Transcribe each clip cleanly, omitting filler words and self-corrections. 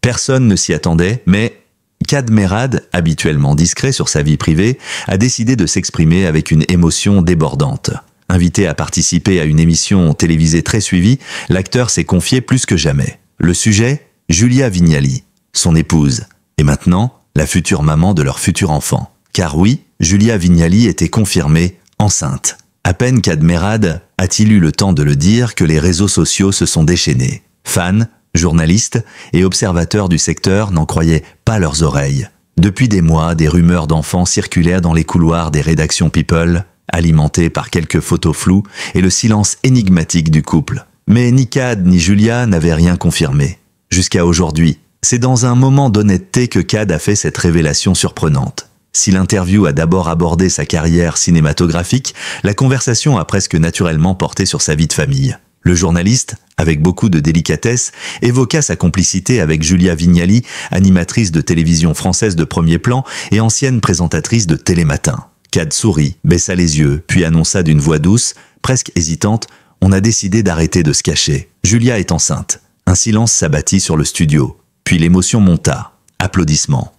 Personne ne s'y attendait, mais Kad Merad, habituellement discret sur sa vie privée, a décidé de s'exprimer avec une émotion débordante. Invité à participer à une émission télévisée très suivie, l'acteur s'est confié plus que jamais. Le sujet, Julia Vignali, son épouse, et maintenant, la future maman de leur futur enfant. Car oui, Julia Vignali était confirmée enceinte. À peine Kad Merad a-t-il eu le temps de le dire que les réseaux sociaux se sont déchaînés. Fans, journalistes et observateurs du secteur n'en croyaient pas leurs oreilles. Depuis des mois, des rumeurs d'enfants circulaient dans les couloirs des rédactions People, alimentées par quelques photos floues et le silence énigmatique du couple. Mais ni Kad ni Julia n'avaient rien confirmé. Jusqu'à aujourd'hui, c'est dans un moment d'honnêteté que Kad a fait cette révélation surprenante. Si l'interview a d'abord abordé sa carrière cinématographique, la conversation a presque naturellement porté sur sa vie de famille. Le journaliste, avec beaucoup de délicatesse, évoqua sa complicité avec Julia Vignali, animatrice de télévision française de premier plan et ancienne présentatrice de Télématin. Kad sourit, baissa les yeux, puis annonça d'une voix douce, presque hésitante, « On a décidé d'arrêter de se cacher. Julia est enceinte. » Un silence s'abattit sur le studio, puis l'émotion monta. Applaudissements.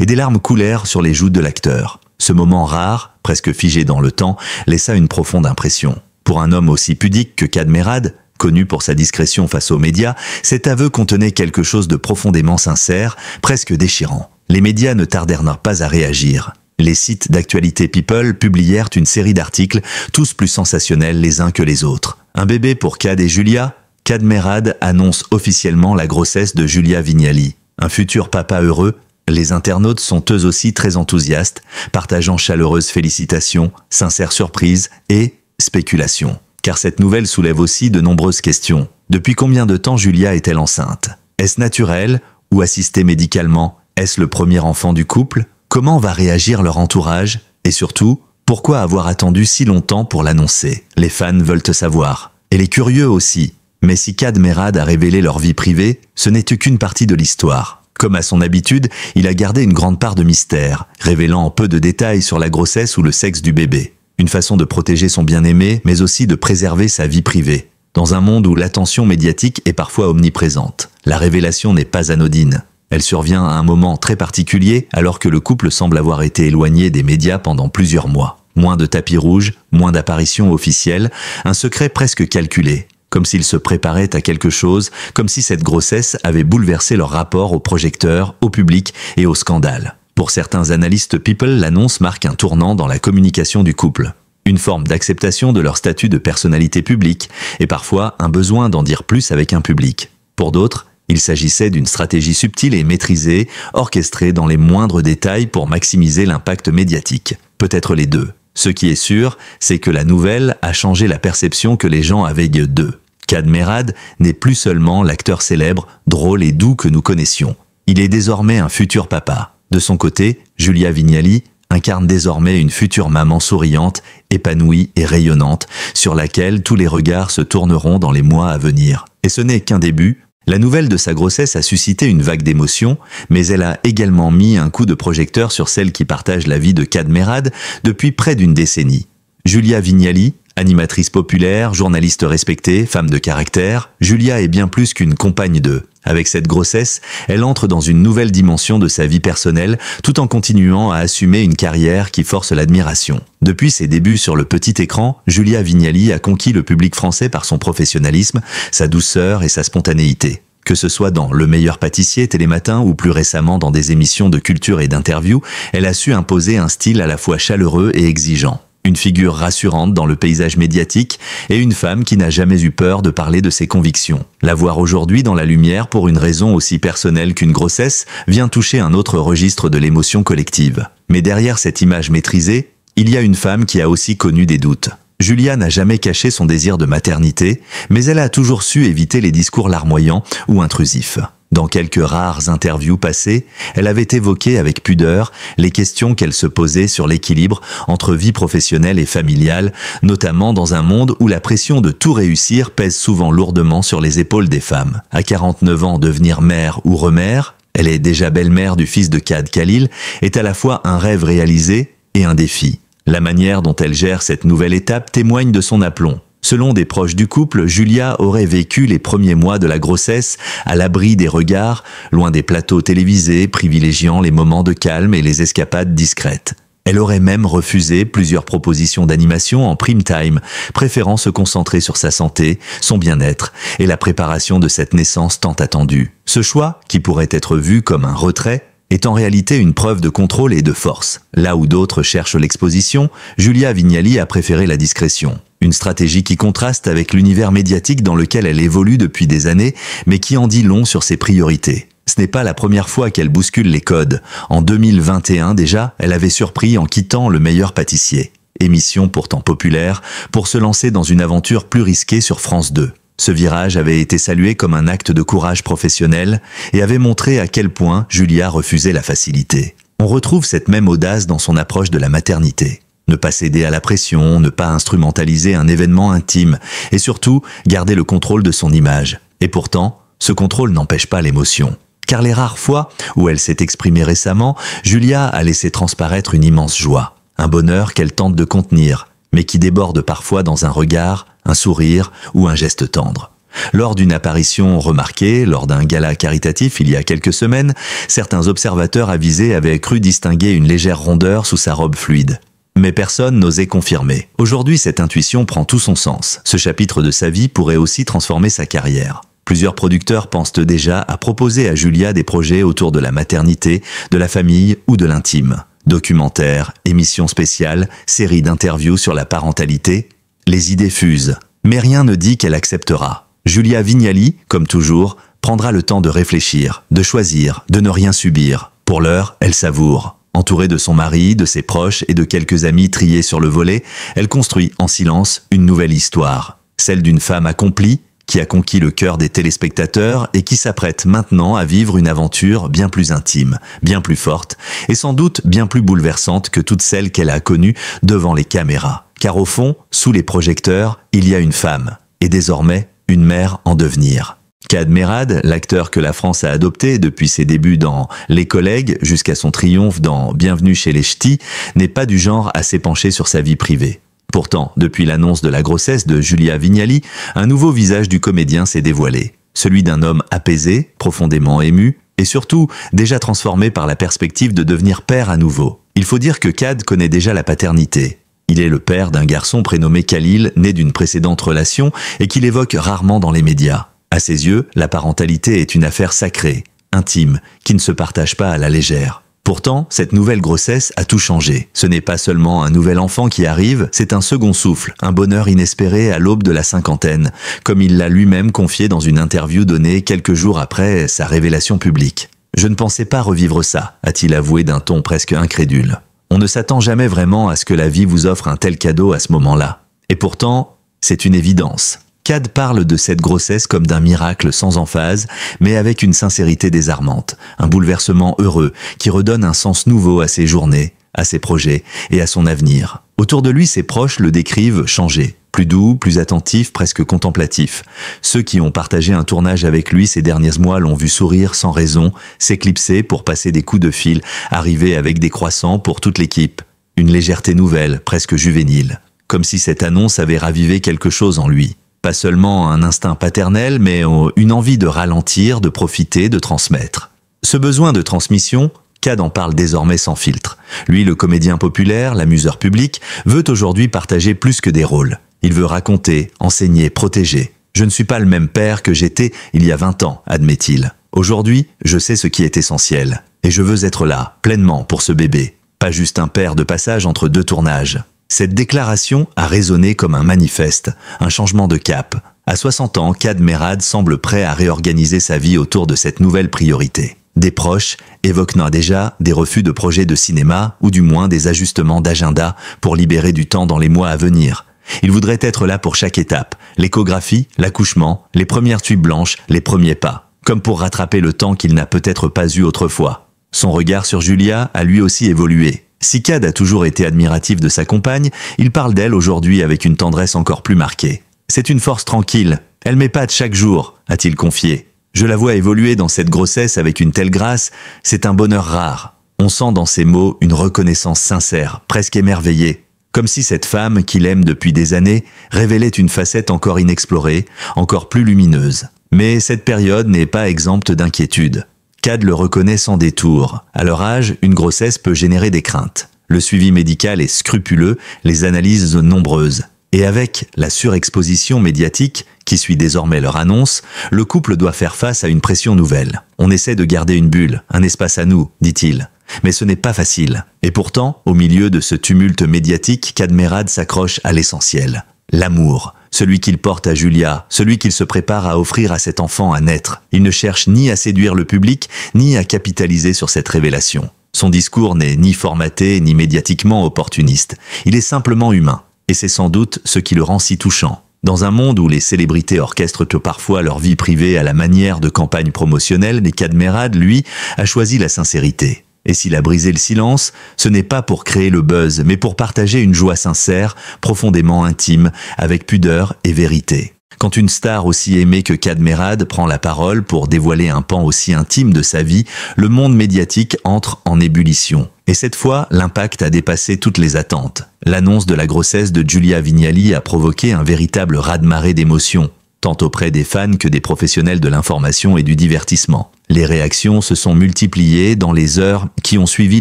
Et des larmes coulèrent sur les joues de l'acteur. Ce moment rare, presque figé dans le temps, laissa une profonde impression. Pour un homme aussi pudique que Kad Merad, connu pour sa discrétion face aux médias, cet aveu contenait quelque chose de profondément sincère, presque déchirant. Les médias ne tardèrent pas à réagir. Les sites d'actualité People publièrent une série d'articles, tous plus sensationnels les uns que les autres. Un bébé pour Kad et Julia? Kad Merad annonce officiellement la grossesse de Julia Vignali. Un futur papa heureux? Les internautes sont eux aussi très enthousiastes, partageant chaleureuses félicitations, sincères surprises et spéculations. Car cette nouvelle soulève aussi de nombreuses questions. Depuis combien de temps Julia est-elle enceinte? Est-ce naturel ou assisté médicalement? Est-ce le premier enfant du couple? Comment va réagir leur entourage? Et surtout, pourquoi avoir attendu si longtemps pour l'annoncer? Les fans veulent savoir. Et les curieux aussi. Mais si Kad Merad a révélé leur vie privée, ce n'était qu'une partie de l'histoire. Comme à son habitude, il a gardé une grande part de mystère, révélant peu de détails sur la grossesse ou le sexe du bébé. Une façon de protéger son bien-aimé, mais aussi de préserver sa vie privée. Dans un monde où l'attention médiatique est parfois omniprésente, la révélation n'est pas anodine. Elle survient à un moment très particulier, alors que le couple semble avoir été éloigné des médias pendant plusieurs mois. Moins de tapis rouge, moins d'apparitions officielles, un secret presque calculé. Comme s'ils se préparaient à quelque chose, comme si cette grossesse avait bouleversé leur rapport aux projecteurs, au public et au scandale. Pour certains analystes People, l'annonce marque un tournant dans la communication du couple. Une forme d'acceptation de leur statut de personnalité publique, et parfois un besoin d'en dire plus avec un public. Pour d'autres, il s'agissait d'une stratégie subtile et maîtrisée, orchestrée dans les moindres détails pour maximiser l'impact médiatique. Peut-être les deux. Ce qui est sûr, c'est que la nouvelle a changé la perception que les gens avaient d'eux. Kad Merad n'est plus seulement l'acteur célèbre, drôle et doux que nous connaissions. Il est désormais un futur papa. De son côté, Julia Vignali incarne désormais une future maman souriante, épanouie et rayonnante, sur laquelle tous les regards se tourneront dans les mois à venir. Et ce n'est qu'un début. La nouvelle de sa grossesse a suscité une vague d'émotions, mais elle a également mis un coup de projecteur sur celle qui partage la vie de Kad Merad depuis près d'une décennie. Julia Vignali, animatrice populaire, journaliste respectée, femme de caractère, Julia est bien plus qu'une compagne d'eux. Avec cette grossesse, elle entre dans une nouvelle dimension de sa vie personnelle, tout en continuant à assumer une carrière qui force l'admiration. Depuis ses débuts sur le petit écran, Julia Vignali a conquis le public français par son professionnalisme, sa douceur et sa spontanéité. Que ce soit dans Le Meilleur Pâtissier, Télématin ou plus récemment dans des émissions de culture et d'interview, elle a su imposer un style à la fois chaleureux et exigeant. Une figure rassurante dans le paysage médiatique et une femme qui n'a jamais eu peur de parler de ses convictions. La voir aujourd'hui dans la lumière pour une raison aussi personnelle qu'une grossesse vient toucher un autre registre de l'émotion collective. Mais derrière cette image maîtrisée, il y a une femme qui a aussi connu des doutes. Julia n'a jamais caché son désir de maternité, mais elle a toujours su éviter les discours larmoyants ou intrusifs. Dans quelques rares interviews passées, elle avait évoqué avec pudeur les questions qu'elle se posait sur l'équilibre entre vie professionnelle et familiale, notamment dans un monde où la pression de tout réussir pèse souvent lourdement sur les épaules des femmes. À 49 ans, devenir mère ou remère, elle est déjà belle-mère du fils de Kad Khalil, est à la fois un rêve réalisé et un défi. La manière dont elle gère cette nouvelle étape témoigne de son aplomb. Selon des proches du couple, Julia aurait vécu les premiers mois de la grossesse à l'abri des regards, loin des plateaux télévisés, privilégiant les moments de calme et les escapades discrètes. Elle aurait même refusé plusieurs propositions d'animation en prime time, préférant se concentrer sur sa santé, son bien-être et la préparation de cette naissance tant attendue. Ce choix, qui pourrait être vu comme un retrait, est en réalité une preuve de contrôle et de force. Là où d'autres cherchent l'exposition, Julia Vignali a préféré la discrétion. Une stratégie qui contraste avec l'univers médiatique dans lequel elle évolue depuis des années, mais qui en dit long sur ses priorités. Ce n'est pas la première fois qu'elle bouscule les codes. En 2021 déjà, elle avait surpris en quittant Le Meilleur Pâtissier, émission pourtant populaire, pour se lancer dans une aventure plus risquée sur France 2. Ce virage avait été salué comme un acte de courage professionnel et avait montré à quel point Julia refusait la facilité. On retrouve cette même audace dans son approche de la maternité. Ne pas céder à la pression, ne pas instrumentaliser un événement intime et surtout garder le contrôle de son image. Et pourtant, ce contrôle n'empêche pas l'émotion. Car les rares fois où elle s'est exprimée récemment, Julia a laissé transparaître une immense joie. Un bonheur qu'elle tente de contenir, mais qui déborde parfois dans un regard, un sourire ou un geste tendre. Lors d'une apparition remarquée, lors d'un gala caritatif il y a quelques semaines, certains observateurs avisés avaient cru distinguer une légère rondeur sous sa robe fluide. Mais personne n'osait confirmer. Aujourd'hui, cette intuition prend tout son sens. Ce chapitre de sa vie pourrait aussi transformer sa carrière. Plusieurs producteurs pensent déjà à proposer à Julia des projets autour de la maternité, de la famille ou de l'intime. Documentaires, émissions spéciales, séries d'interviews sur la parentalité. Les idées fusent, mais rien ne dit qu'elle acceptera. Julia Vignali, comme toujours, prendra le temps de réfléchir, de choisir, de ne rien subir. Pour l'heure, elle savoure. Entourée de son mari, de ses proches et de quelques amis triés sur le volet, elle construit en silence une nouvelle histoire. Celle d'une femme accomplie, qui a conquis le cœur des téléspectateurs et qui s'apprête maintenant à vivre une aventure bien plus intime, bien plus forte et sans doute bien plus bouleversante que toutes celles qu'elle a connues devant les caméras. Car au fond, sous les projecteurs, il y a une femme et désormais une mère en devenir. Kad Merad, l'acteur que la France a adopté depuis ses débuts dans Les Collègues jusqu'à son triomphe dans Bienvenue chez les Ch'tis, n'est pas du genre à s'épancher sur sa vie privée. Pourtant, depuis l'annonce de la grossesse de Julia Vignali, un nouveau visage du comédien s'est dévoilé. Celui d'un homme apaisé, profondément ému, et surtout déjà transformé par la perspective de devenir père à nouveau. Il faut dire que Kad connaît déjà la paternité. Il est le père d'un garçon prénommé Khalil, né d'une précédente relation et qu'il évoque rarement dans les médias. À ses yeux, la parentalité est une affaire sacrée, intime, qui ne se partage pas à la légère. Pourtant, cette nouvelle grossesse a tout changé. Ce n'est pas seulement un nouvel enfant qui arrive, c'est un second souffle, un bonheur inespéré à l'aube de la cinquantaine, comme il l'a lui-même confié dans une interview donnée quelques jours après sa révélation publique. « Je ne pensais pas revivre ça », a-t-il avoué d'un ton presque incrédule. On ne s'attend jamais vraiment à ce que la vie vous offre un tel cadeau à ce moment-là. Et pourtant, c'est une évidence. Kad parle de cette grossesse comme d'un miracle sans emphase, mais avec une sincérité désarmante, un bouleversement heureux qui redonne un sens nouveau à ses journées, à ses projets et à son avenir. Autour de lui, ses proches le décrivent changé, plus doux, plus attentif, presque contemplatif. Ceux qui ont partagé un tournage avec lui ces derniers mois l'ont vu sourire sans raison, s'éclipser pour passer des coups de fil, arriver avec des croissants pour toute l'équipe. Une légèreté nouvelle, presque juvénile. Comme si cette annonce avait ravivé quelque chose en lui. Pas seulement un instinct paternel, mais une envie de ralentir, de profiter, de transmettre. Ce besoin de transmission, Kad en parle désormais sans filtre. Lui, le comédien populaire, l'amuseur public, veut aujourd'hui partager plus que des rôles. Il veut raconter, enseigner, protéger. Je ne suis pas le même père que j'étais il y a 20 ans, admet-il. Aujourd'hui, je sais ce qui est essentiel. Et je veux être là, pleinement, pour ce bébé. Pas juste un père de passage entre deux tournages. Cette déclaration a résonné comme un manifeste, un changement de cap. À 60 ans, Kad Merad semble prêt à réorganiser sa vie autour de cette nouvelle priorité. Des proches évoquent déjà des refus de projets de cinéma ou du moins des ajustements d'agenda pour libérer du temps dans les mois à venir. Il voudrait être là pour chaque étape, l'échographie, l'accouchement, les premières tubes blanches, les premiers pas, comme pour rattraper le temps qu'il n'a peut-être pas eu autrefois. Son regard sur Julia a lui aussi évolué. Si Kad a toujours été admiratif de sa compagne, il parle d'elle aujourd'hui avec une tendresse encore plus marquée. « C'est une force tranquille, elle m'épate chaque jour », a-t-il confié. « Je la vois évoluer dans cette grossesse avec une telle grâce, c'est un bonheur rare. » On sent dans ses mots une reconnaissance sincère, presque émerveillée. Comme si cette femme, qu'il aime depuis des années, révélait une facette encore inexplorée, encore plus lumineuse. Mais cette période n'est pas exempte d'inquiétude. Cad le reconnaît sans détour. À leur âge, une grossesse peut générer des craintes. Le suivi médical est scrupuleux, les analyses nombreuses. Et avec la surexposition médiatique, qui suit désormais leur annonce, le couple doit faire face à une pression nouvelle. On essaie de garder une bulle, un espace à nous, dit-il. Mais ce n'est pas facile. Et pourtant, au milieu de ce tumulte médiatique, Cad Merad s'accroche à l'essentiel. L'amour. Celui qu'il porte à Julia, celui qu'il se prépare à offrir à cet enfant à naître. Il ne cherche ni à séduire le public, ni à capitaliser sur cette révélation. Son discours n'est ni formaté, ni médiatiquement opportuniste. Il est simplement humain. Et c'est sans doute ce qui le rend si touchant. Dans un monde où les célébrités orchestrent parfois leur vie privée à la manière de campagnes promotionnelles, Cad Merad, lui, a choisi la sincérité. Et s'il a brisé le silence, ce n'est pas pour créer le buzz, mais pour partager une joie sincère, profondément intime, avec pudeur et vérité. Quand une star aussi aimée que Cad Merad prend la parole pour dévoiler un pan aussi intime de sa vie, le monde médiatique entre en ébullition. Et cette fois, l'impact a dépassé toutes les attentes. L'annonce de la grossesse de Giulia Vignali a provoqué un véritable raz-de-marée d'émotions, tant auprès des fans que des professionnels de l'information et du divertissement. Les réactions se sont multipliées dans les heures qui ont suivi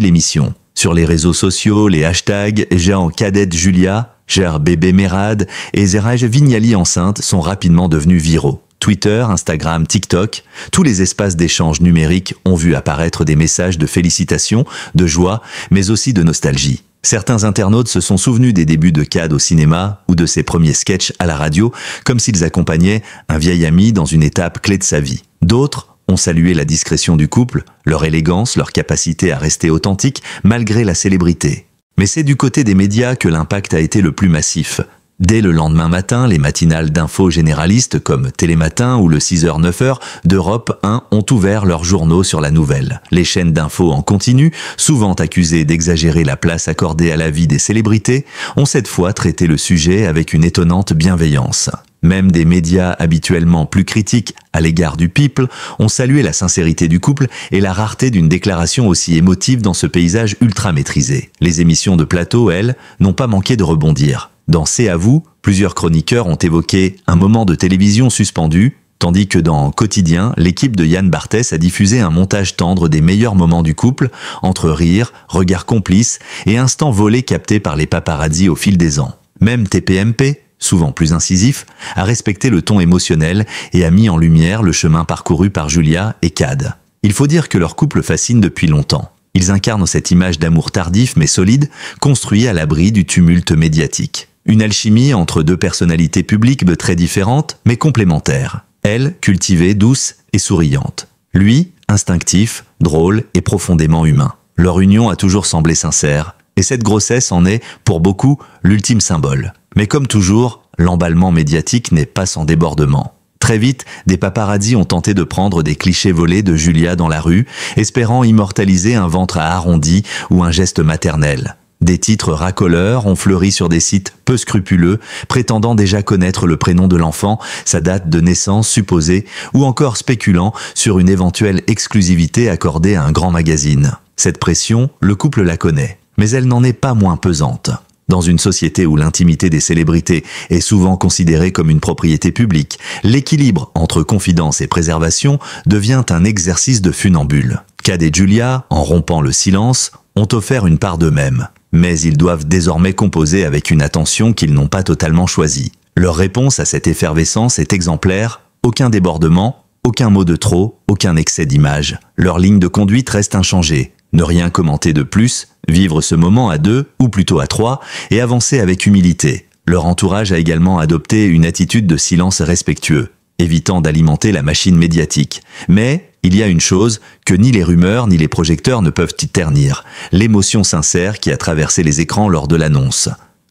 l'émission. Sur les réseaux sociaux, les hashtags « Jean Cadette Julia », « Cher bébé Merad » et « Zeraj Vignali enceinte » sont rapidement devenus viraux. Twitter, Instagram, TikTok, tous les espaces d'échange numériques ont vu apparaître des messages de félicitations, de joie, mais aussi de nostalgie. Certains internautes se sont souvenus des débuts de Cad au cinéma ou de ses premiers sketchs à la radio, comme s'ils accompagnaient un vieil ami dans une étape clé de sa vie. D'autres ont salué la discrétion du couple, leur élégance, leur capacité à rester authentique malgré la célébrité. Mais c'est du côté des médias que l'impact a été le plus massif. Dès le lendemain matin, les matinales d'infos généralistes comme Télématin ou le 6h-9h d'Europe 1 ont ouvert leurs journaux sur la nouvelle. Les chaînes d'infos en continu, souvent accusées d'exagérer la place accordée à la vie des célébrités, ont cette fois traité le sujet avec une étonnante bienveillance. Même des médias habituellement plus critiques à l'égard du people ont salué la sincérité du couple et la rareté d'une déclaration aussi émotive dans ce paysage ultra maîtrisé. Les émissions de plateau, elles, n'ont pas manqué de rebondir. Dans C'est à vous, plusieurs chroniqueurs ont évoqué un moment de télévision suspendu, tandis que dans Quotidien, l'équipe de Yann Barthès a diffusé un montage tendre des meilleurs moments du couple, entre rires, regards complices et instants volés captés par les paparazzis au fil des ans. Même TPMP, souvent plus incisif, a respecté le ton émotionnel et a mis en lumière le chemin parcouru par Julia et Cad. Il faut dire que leur couple fascine depuis longtemps. Ils incarnent cette image d'amour tardif mais solide, construit à l'abri du tumulte médiatique. Une alchimie entre deux personnalités publiques très différentes mais complémentaires. Elle, cultivée, douce et souriante. Lui, instinctif, drôle et profondément humain. Leur union a toujours semblé sincère, et cette grossesse en est, pour beaucoup, l'ultime symbole. Mais comme toujours, l'emballement médiatique n'est pas sans débordement. Très vite, des paparazzis ont tenté de prendre des clichés volés de Julia dans la rue, espérant immortaliser un ventre arrondi ou un geste maternel. Des titres racoleurs ont fleuri sur des sites peu scrupuleux, prétendant déjà connaître le prénom de l'enfant, sa date de naissance supposée, ou encore spéculant sur une éventuelle exclusivité accordée à un grand magazine. Cette pression, le couple la connaît, mais elle n'en est pas moins pesante. Dans une société où l'intimité des célébrités est souvent considérée comme une propriété publique, l'équilibre entre confidence et préservation devient un exercice de funambule. Cad et Julia, en rompant le silence, ont offert une part d'eux-mêmes. Mais ils doivent désormais composer avec une attention qu'ils n'ont pas totalement choisie. Leur réponse à cette effervescence est exemplaire, aucun débordement, aucun mot de trop, aucun excès d'image. Leur ligne de conduite reste inchangée. Ne rien commenter de plus, vivre ce moment à deux, ou plutôt à trois, et avancer avec humilité. Leur entourage a également adopté une attitude de silence respectueux, évitant d'alimenter la machine médiatique. Mais il y a une chose que ni les rumeurs ni les projecteurs ne peuvent y ternir, l'émotion sincère qui a traversé les écrans lors de l'annonce.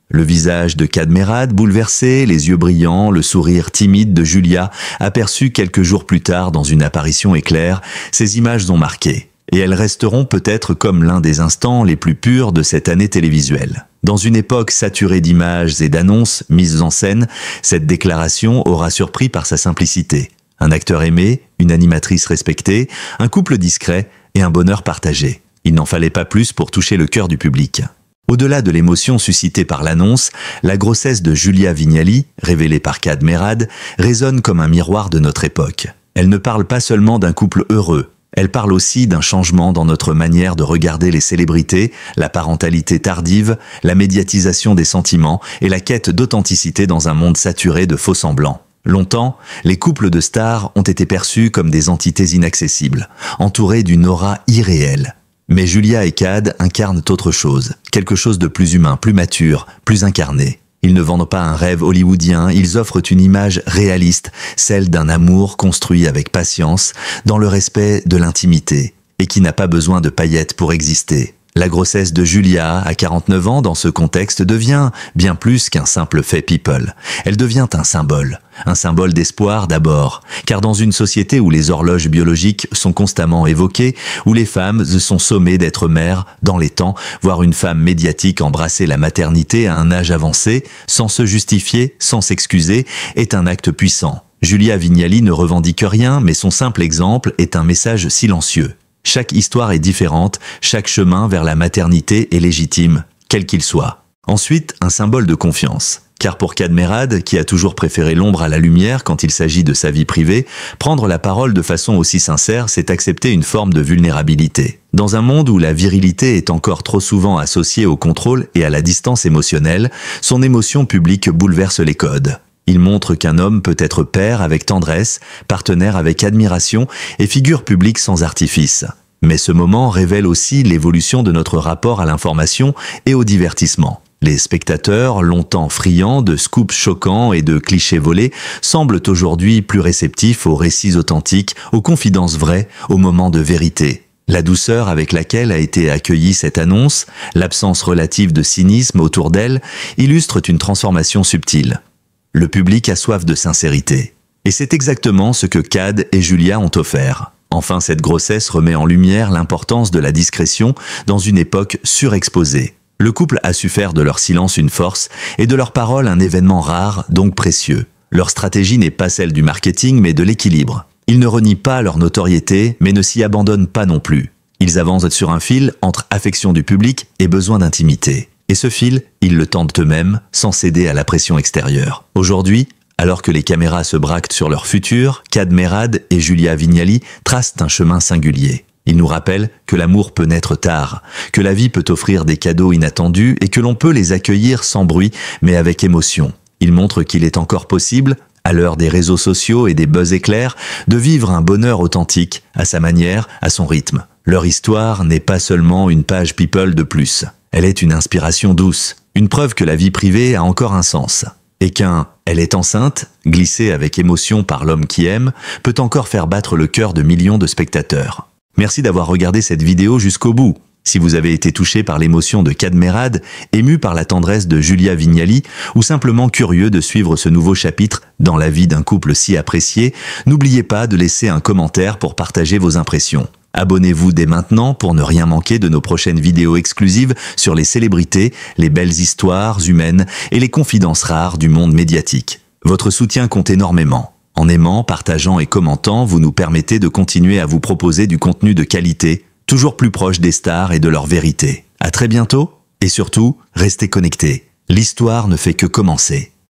Le visage de Cad Merad bouleversé, les yeux brillants, le sourire timide de Julia, aperçu quelques jours plus tard dans une apparition éclair, ces images ont marqué. Et elles resteront peut-être comme l'un des instants les plus purs de cette année télévisuelle. Dans une époque saturée d'images et d'annonces mises en scène, cette déclaration aura surpris par sa simplicité. Un acteur aimé, une animatrice respectée, un couple discret et un bonheur partagé. Il n'en fallait pas plus pour toucher le cœur du public. Au-delà de l'émotion suscitée par l'annonce, la grossesse de Julia Vignali, révélée par Kad Merad, résonne comme un miroir de notre époque. Elle ne parle pas seulement d'un couple heureux, elle parle aussi d'un changement dans notre manière de regarder les célébrités, la parentalité tardive, la médiatisation des sentiments et la quête d'authenticité dans un monde saturé de faux-semblants. Longtemps, les couples de stars ont été perçus comme des entités inaccessibles, entourés d'une aura irréelle. Mais Julia et Kad incarnent autre chose, quelque chose de plus humain, plus mature, plus incarné. Ils ne vendent pas un rêve hollywoodien, ils offrent une image réaliste, celle d'un amour construit avec patience, dans le respect de l'intimité, et qui n'a pas besoin de paillettes pour exister. La grossesse de Julia, à 49 ans, dans ce contexte, devient bien plus qu'un simple fait people. Elle devient un symbole d'espoir d'abord, car dans une société où les horloges biologiques sont constamment évoquées, où les femmes sont sommées d'être mères dans les temps, voir une femme médiatique embrasser la maternité à un âge avancé, sans se justifier, sans s'excuser, est un acte puissant. Julia Vignali ne revendique rien, mais son simple exemple est un message silencieux. Chaque histoire est différente, chaque chemin vers la maternité est légitime, quel qu'il soit. Ensuite, un symbole de confiance. Car pour Kad Merad, qui a toujours préféré l'ombre à la lumière quand il s'agit de sa vie privée, prendre la parole de façon aussi sincère, c'est accepter une forme de vulnérabilité. Dans un monde où la virilité est encore trop souvent associée au contrôle et à la distance émotionnelle, son émotion publique bouleverse les codes. Il montre qu'un homme peut être père avec tendresse, partenaire avec admiration et figure publique sans artifice. Mais ce moment révèle aussi l'évolution de notre rapport à l'information et au divertissement. Les spectateurs, longtemps friands de scoops choquants et de clichés volés, semblent aujourd'hui plus réceptifs aux récits authentiques, aux confidences vraies, aux moments de vérité. La douceur avec laquelle a été accueillie cette annonce, l'absence relative de cynisme autour d'elle, illustrent une transformation subtile. Le public a soif de sincérité. Et c'est exactement ce que Kad et Julia ont offert. Enfin, cette grossesse remet en lumière l'importance de la discrétion dans une époque surexposée. Le couple a su faire de leur silence une force et de leurs paroles un événement rare, donc précieux. Leur stratégie n'est pas celle du marketing, mais de l'équilibre. Ils ne renient pas leur notoriété, mais ne s'y abandonnent pas non plus. Ils avancent sur un fil entre affection du public et besoin d'intimité. Et ce fil, ils le tendent eux-mêmes, sans céder à la pression extérieure. Aujourd'hui, alors que les caméras se braquent sur leur futur, Kad Merad et Julia Vignali tracent un chemin singulier. Ils nous rappellent que l'amour peut naître tard, que la vie peut offrir des cadeaux inattendus et que l'on peut les accueillir sans bruit, mais avec émotion. Ils montrent qu'il est encore possible, à l'heure des réseaux sociaux et des buzz éclairs, de vivre un bonheur authentique, à sa manière, à son rythme. Leur histoire n'est pas seulement une page people de plus. Elle est une inspiration douce, une preuve que la vie privée a encore un sens. Et qu'un « elle est enceinte » glissé avec émotion par l'homme qui aime, peut encore faire battre le cœur de millions de spectateurs. Merci d'avoir regardé cette vidéo jusqu'au bout. Si vous avez été touché par l'émotion de Kad Merad, ému par la tendresse de Julia Vignali, ou simplement curieux de suivre ce nouveau chapitre dans la vie d'un couple si apprécié, n'oubliez pas de laisser un commentaire pour partager vos impressions. Abonnez-vous dès maintenant pour ne rien manquer de nos prochaines vidéos exclusives sur les célébrités, les belles histoires humaines et les confidences rares du monde médiatique. Votre soutien compte énormément. En aimant, partageant et commentant, vous nous permettez de continuer à vous proposer du contenu de qualité, toujours plus proche des stars et de leur vérité. À très bientôt, et surtout, restez connectés. L'histoire ne fait que commencer.